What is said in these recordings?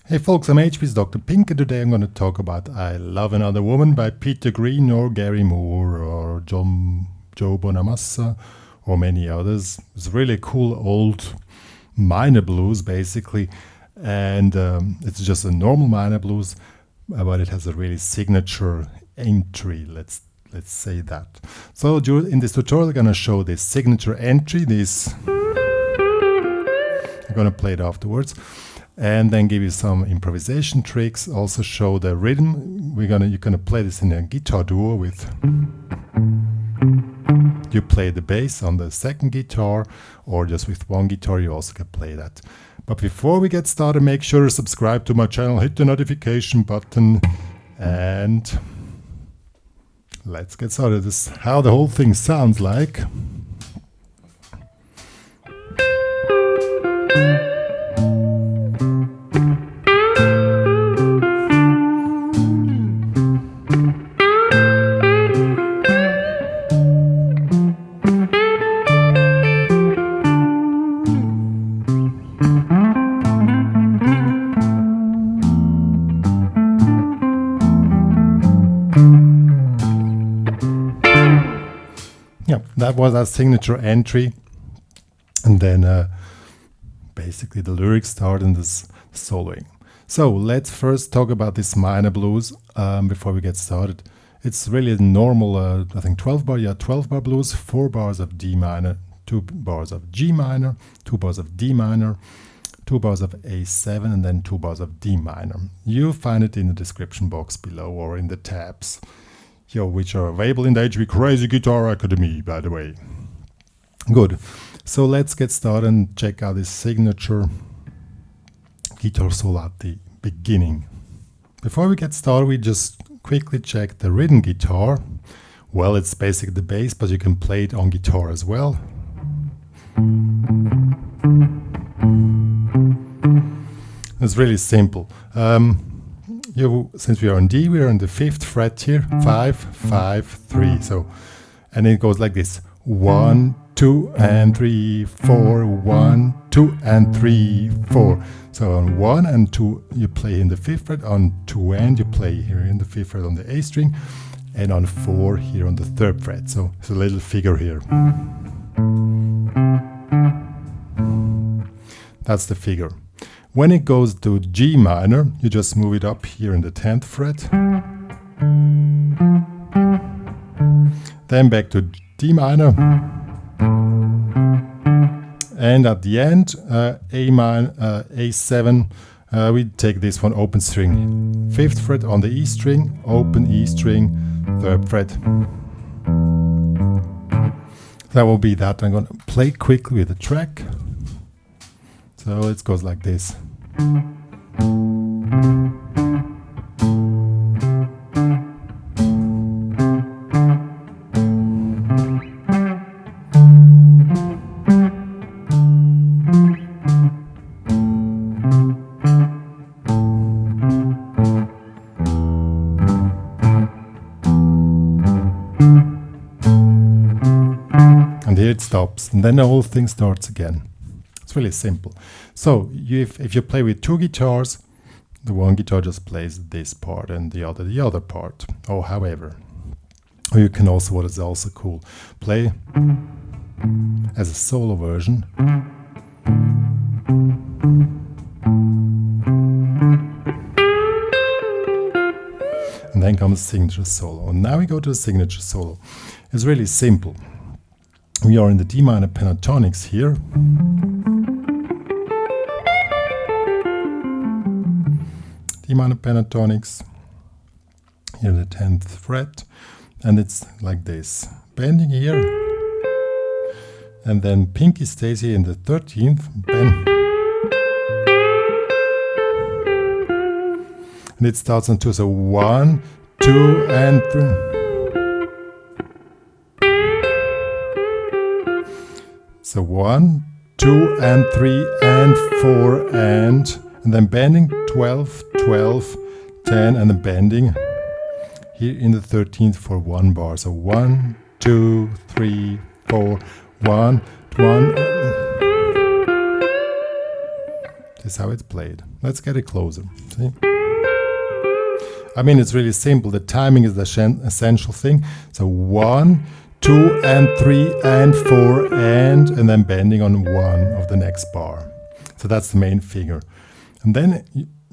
Hey folks, I'm HP's Dr. Pink, and today I'm going to talk about I Love Another Woman by Peter Green or Gary Moore or Joe Bonamassa or many others. It's really cool old minor blues basically, and it's just a normal minor blues, but it has a really signature entry, let's say that. So in this tutorial I'm going to show this signature entry, this I'm going to play it afterwards, and then give you some improvisation tricks, also show the rhythm. You're gonna play this in a guitar duo with, you play the bass on the second guitar, or just with one guitar you also can play that. But before we get started, make sure to subscribe to my channel, hit the notification button, and let's get started. This is how the whole thing sounds like. Yeah, that was our signature entry, and then basically the lyrics start in this soloing. So let's first talk about this minor blues before we get started. It's really a normal, I think 12 bar blues, 4 bars of D minor, 2 bars of G minor, 2 bars of D minor, 2 bars of A7, and then 2 bars of D minor. You'll find it in the description box below or in the tabs, which are available in the HPCrazy Guitar Academy, by the way. Good. So let's get started and check out this signature guitar solo at the beginning. Before we get started, we just quickly check the rhythm guitar. Well, it's basically the bass, but you can play it on guitar as well. It's really simple. Since we are on D, we are on the 5th fret here, 5, 5, 3. So, and it goes like this: 1, 2, and 3, 4. 1, 2, and 3, 4. So on 1 and 2 you play in the 5th fret. On 2 and you play here in the 5th fret on the A string, and on 4 here on the 3rd fret. So it's a little figure here. That's the figure. When it goes to G minor, you just move it up here in the 10th fret. Then back to D minor. And at the end, A7, we take this one, open string. 5th fret on the E string, open E string, 3rd fret. That will be that. I'm going to play quickly with the track. So it goes like this. And here it stops, and then the whole thing starts again. It's really simple. So if you play with 2 guitars, the one guitar just plays this part and the other part, or however. Or you can also, what is also cool, play as a solo version. And then comes signature solo. And now we go to the signature solo. It's really simple. We are in the D minor pentatonics here. D minor pentatonics, here the 10th fret, and it's like this, bending here, and then pinky stays here in the 13th, and it starts on 2, so 1, 2, and 3. So 1, 2, and 3, and 4, and then bending 12, 12, 10, and then bending here in the 13th for 1 bar. So 1, 2, 3, 4, 1, 1. This is how it's played. Let's get it closer. See? I mean, it's really simple. The timing is the essential thing. So 1, 2, and 3, and 4, and then bending on 1 of the next bar. So that's the main figure. And then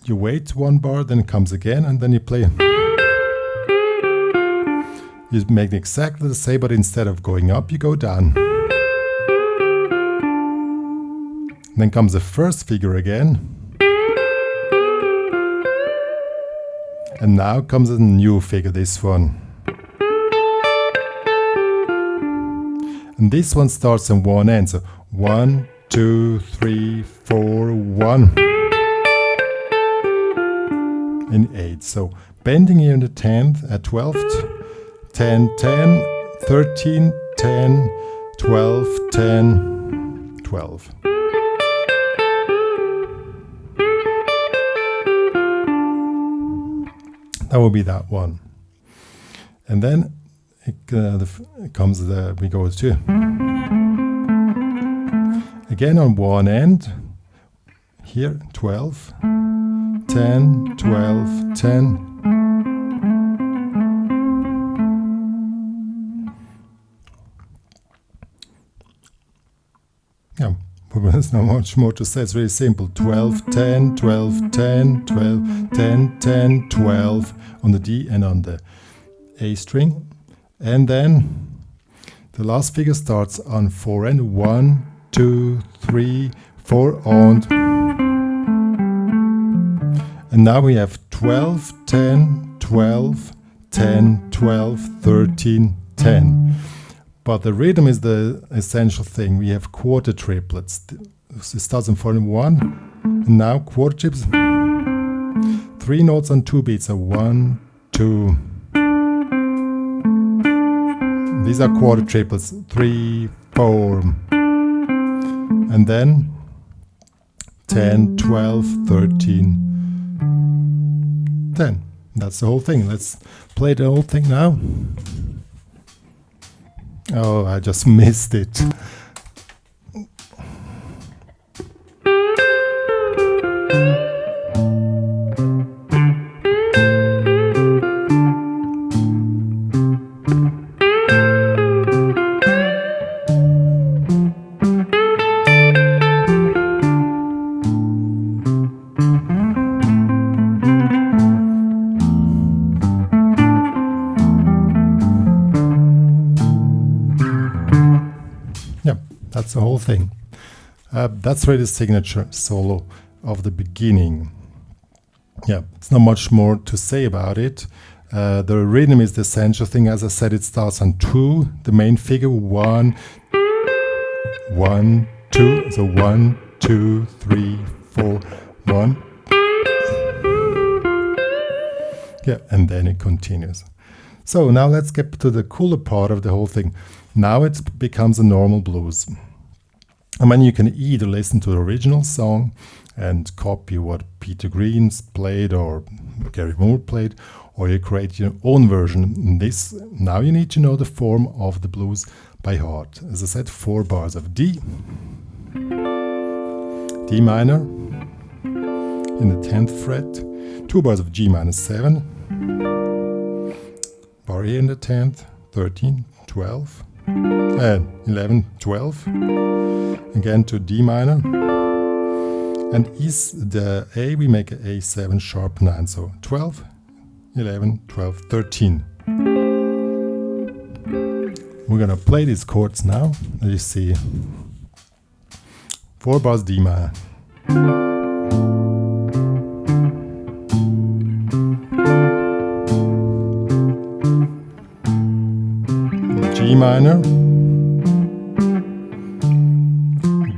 you wait 1 bar, then it comes again, and then you play. You make exactly the same, but instead of going up, you go down. Then comes the first figure again. And now comes a new figure, this one. And this one starts on one end. So 1, 2, 3, 4, 1. In 8. So bending here in the 10th, 12th, 10, 10, 13, 10, 12, 10, 12. That will be that one. And then we go to again on one end. Here 12, 10, 12, 10. Yeah, there's not much more to say. It's really simple. 12, 10, 12, 10, 12, 10, 10, 12 on the D and on the A string. And then the last figure starts on 4 and 1, 2, 3, 4 and now we have 12, 10, 12, 10, 12, 13, 10. But the rhythm is the essential thing. We have quarter triplets. It starts on 4 and 1. And now quarter triplets. 3 notes on 2 beats. So 1, 2. These are quarter triplets. 3, 4. And then 10, 12, 13, 10. That's the whole thing. Let's play the whole thing now. Oh, I just missed it. That's the whole thing. That's really the signature solo of the beginning. Yeah, it's not much more to say about it. The rhythm is the essential thing. As I said, it starts on 2, the main figure, 1, 1, 2. So 1, 2, 3, 4, 1. Yeah, and then it continues. So now let's get to the cooler part of the whole thing. Now it becomes a normal blues. I mean, you can either listen to the original song and copy what Peter Green's played or Gary Moore played, or you create your own version. In this, now you need to know the form of the blues by heart. As I said, 4 bars of D, D minor in the 10th fret, 2 bars of G minor 7, bar here in the 10th, 13, 12, and 11, 12, again to D minor, and is the A, we make a A7 sharp 9, so 12, 11, 12, 13. We're gonna play these chords now, as you see. 4 bars D minor. G minor,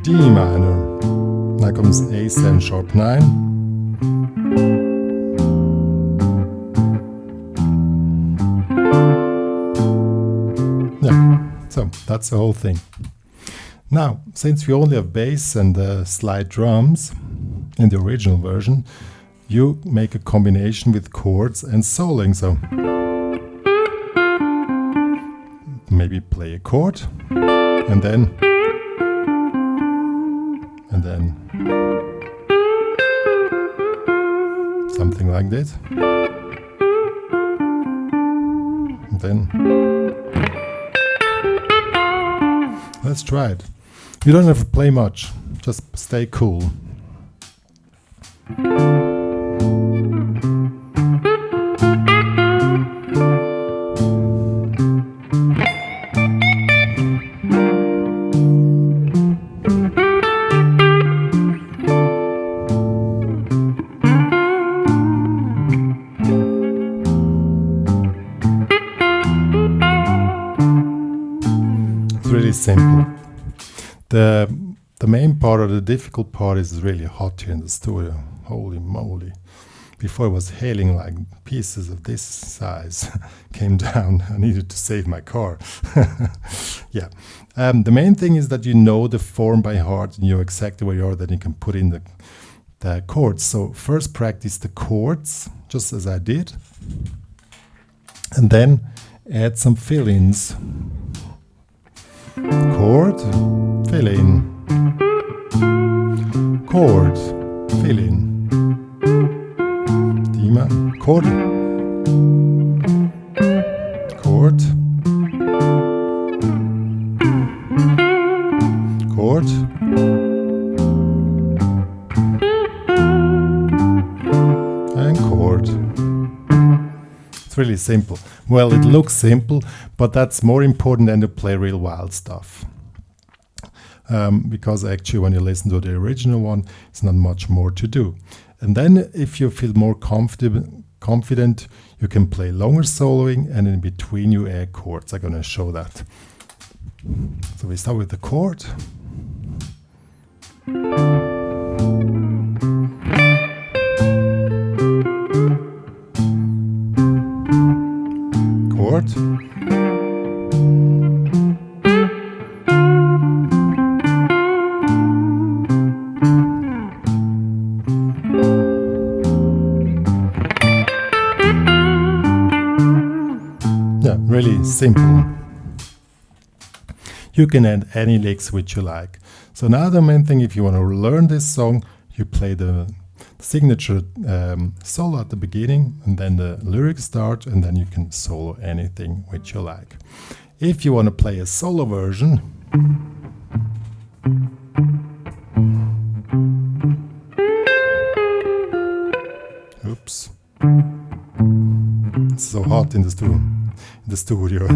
D minor, now comes A7 sharp 9, yeah, so that's the whole thing. Now, since we only have bass and slide drums in the original version, you make a combination with chords and soloing, so maybe play a chord, and then like this. And then let's try it. You don't have to play much, just stay cool. Really simple. The main part, or the difficult part, is really hot here in the studio. Holy moly. Before it was hailing like pieces of this size came down. I needed to save my car. Yeah. The main thing is that you know the form by heart and you know exactly where you are, then you can put in the chords. So first practice the chords, just as I did. And then add some fill-ins. Chord, fill in. Chord, fill in. D minor, chord. Chord. Chord. And chord. It's really simple. Well, it looks simple, but that's more important than to play real wild stuff. Because actually when you listen to the original one, it's not much more to do. And then if you feel more confident, you can play longer soloing, and in between you add chords. I'm going to show that. So we start with the chord. Chord. Yeah, really simple. You can add any licks which you like. So now the main thing, if you want to learn this song, you play the signature solo at the beginning, and then the lyrics start, and then you can solo anything which you like. If you want to play a solo version, oops, it's so hot in the studio.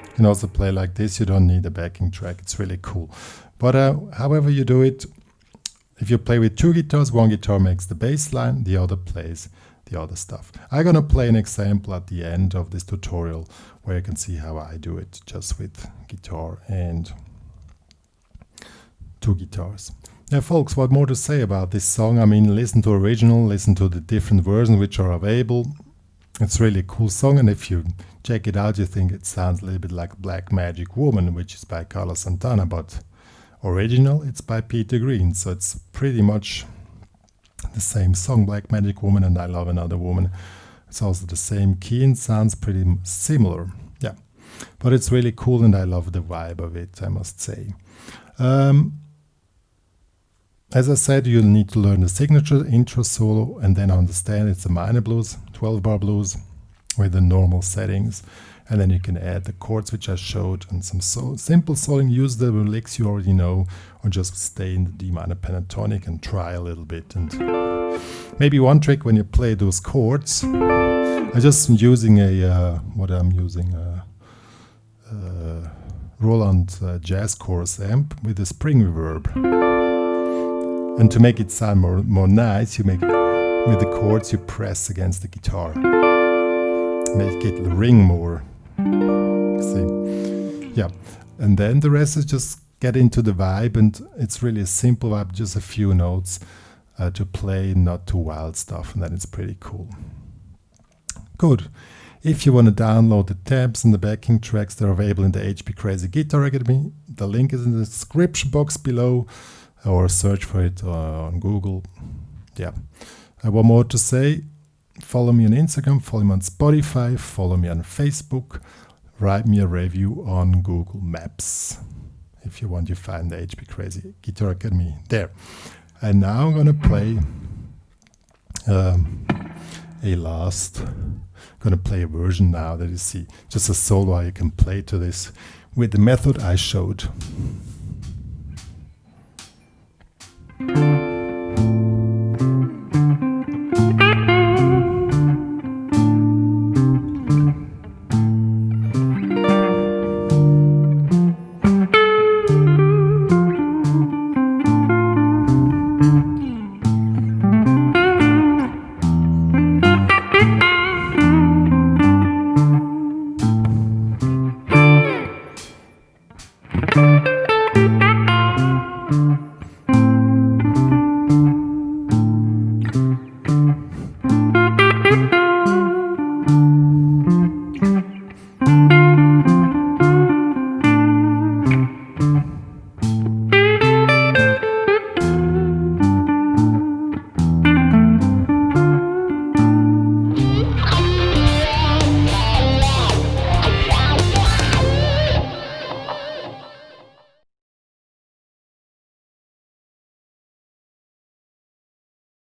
You can also play like this. You don't need a backing track. It's really cool. But however you do it, if you play with two guitars, one guitar makes the bass line, the other plays the other stuff. I'm gonna play an example at the end of this tutorial where you can see how I do it just with guitar and two guitars. Now folks, what more to say about this song? I mean, listen to original, listen to the different versions which are available. It's really a cool song, and if you check it out, you think it sounds a little bit like Black Magic Woman, which is by Carlos Santana, but original, it's by Peter Green, so it's pretty much the same song, Black Magic Woman and I Love Another Woman. It's also the same key and sounds pretty similar. Yeah, but it's really cool, and I love the vibe of it, I must say. As I said, you'll need to learn the signature intro solo and then understand it's a minor blues, 12-bar blues with the normal settings. And then you can add the chords which I showed and some simple soloing. Use the licks you already know, or just stay in the D minor pentatonic and try a little bit. And maybe one trick when you play those chords, I'm just using a Roland Jazz Chorus amp with a spring reverb. And to make it sound more nice, you make with the chords you press against the guitar, make it ring more. See, yeah, and then the rest is just get into the vibe, and it's really a simple vibe, just a few notes to play, not too wild stuff, and then it's pretty cool. Good. If you want to download the tabs and the backing tracks, they're available in the HPCrazy Guitar Academy. The link is in the description box below, or search for it on Google. Yeah. One more to say, Follow me on Instagram, follow me on Spotify, follow me on Facebook, write me a review on Google Maps. If you want, you find the HPCrazy Guitar Academy there. And now I'm going to play a version now that you see, just a solo you can play to this with the method I showed.